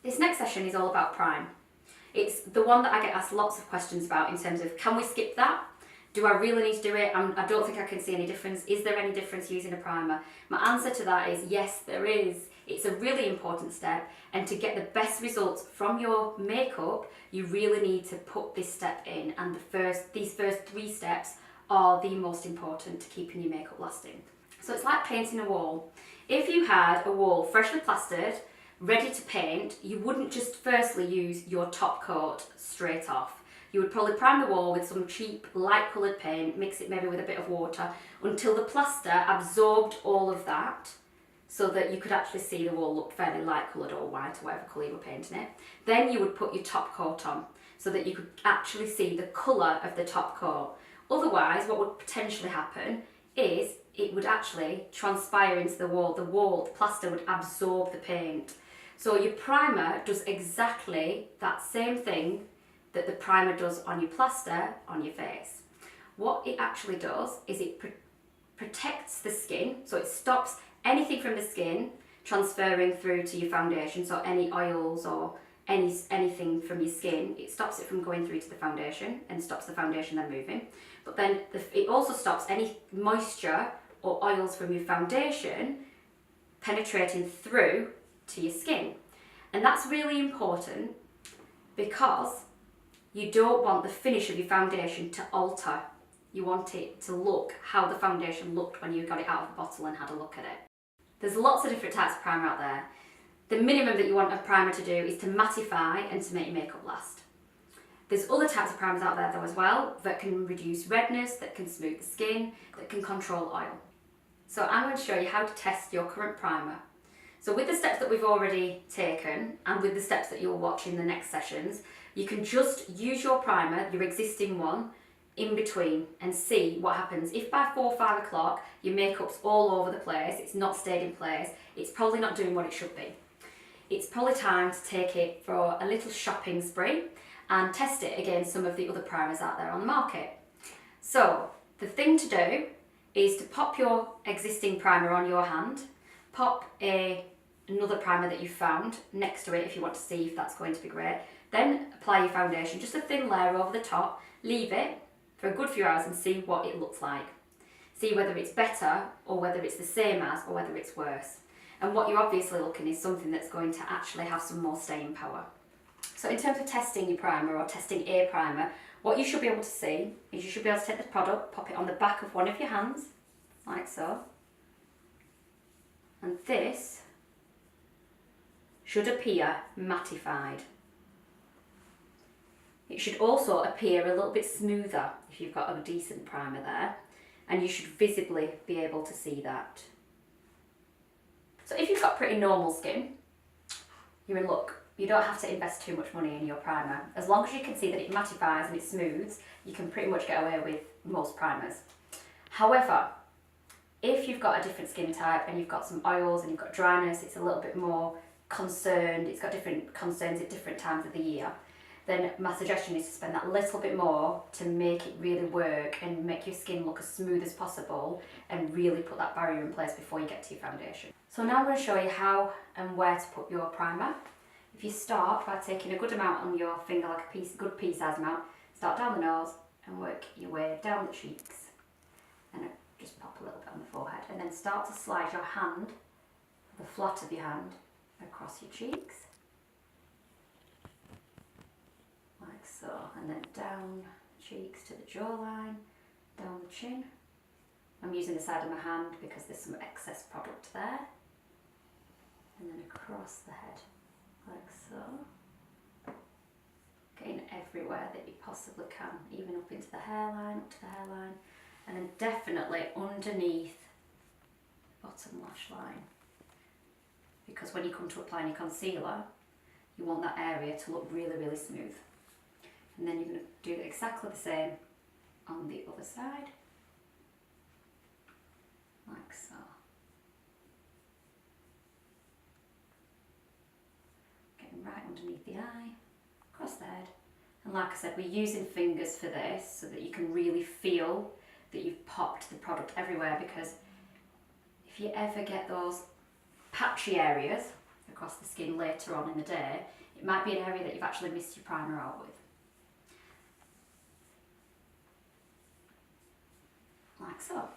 This next session is all about prime. It's the one that I get asked lots of questions about in terms of, can we skip that? Do I really need to do it? I don't think I can see any difference. Is there any difference using a primer? My answer to that is yes, there is. It's a really important step, and to get the best results from your makeup, you really need to put this step in, and these first 3 steps are the most important to keeping your makeup lasting. So it's like painting a wall. If you had a wall freshly plastered, ready to paint, you wouldn't just firstly use your top coat straight off. You would probably prime the wall with some cheap light coloured paint, mix it maybe with a bit of water until the plaster absorbed all of that, so that you could actually see the wall look fairly light coloured or white or whatever colour you were painting it. Then you would put your top coat on so that you could actually see the colour of the top coat. Otherwise, what would potentially happen is it would actually transpire into the wall. The plaster would absorb the paint. So your primer does exactly that same thing that the primer does on your plaster on your face. What it actually does is it protects the skin, so it stops anything from the skin transferring through to your foundation, so any oils or anything from your skin, it stops it from going through to the foundation and stops the foundation then moving. But then it also stops any moisture or oils from your foundation penetrating through to your skin. And that's really important because you don't want the finish of your foundation to alter. You want it to look how the foundation looked when you got it out of the bottle and had a look at it. There's lots of different types of primer out there. The minimum that you want a primer to do is to mattify and to make your makeup last. There's other types of primers out there though as well that can reduce redness, that can smooth the skin, that can control oil. So I'm going to show you how to test your current primer. So with the steps that we've already taken and with the steps that you'll watch in the next sessions, you can just use your primer, your existing one, in between and see what happens. If by 4 or 5 o'clock your makeup's all over the place, it's not stayed in place, it's probably not doing what it should be. It's probably time to take it for a little shopping spree and test it against some of the other primers out there on the market. So the thing to do is to pop your existing primer on your hand, pop another primer that you found next to it if you want to see if that's going to be great, then apply your foundation, just a thin layer over the top, leave it for a good few hours and see what it looks like. See whether it's better or whether it's the same as or whether it's worse. And what you're obviously looking is something that's going to actually have some more staying power. So in terms of testing your primer or testing a primer, what you should be able to see is you should be able to take the product, pop it on the back of one of your hands, like so. And this should appear mattified. It should also appear a little bit smoother if you've got a decent primer there, and you should visibly be able to see that. So if you've got pretty normal skin, you're in luck. You don't have to invest too much money in your primer. As long as you can see that it mattifies and it smooths, you can pretty much get away with most primers. However, if you've got a different skin type and you've got some oils and you've got dryness, it's a little bit more concerned, it's got different concerns at different times of the year, then my suggestion is to spend that little bit more to make it really work and make your skin look as smooth as possible and really put that barrier in place before you get to your foundation. So now I'm going to show you how and where to put your primer. If you start by taking a good amount on your finger, like a good pea-sized amount, start down the nose and work your way down the cheeks and just pop a little bit on the forehead, and then start to slide your hand, the flat of your hand, across your cheeks. Like so, and then down cheeks to the jawline, down the chin. I'm using the side of my hand because there's some excess product there. And then across the head, like so. Getting everywhere that you possibly can, even up into the hairline, up to the hairline. And then definitely underneath the bottom lash line. Because when you come to applying your concealer, you want that area to look really, really smooth. And then you're going to do exactly the same on the other side, like so. Getting right underneath the eye, across the head. And like I said, we're using fingers for this so that you can really feel that you've popped the product everywhere, because if you ever get those patchy areas across the skin later on in the day, it might be an area that you've actually missed your primer out with. Like so.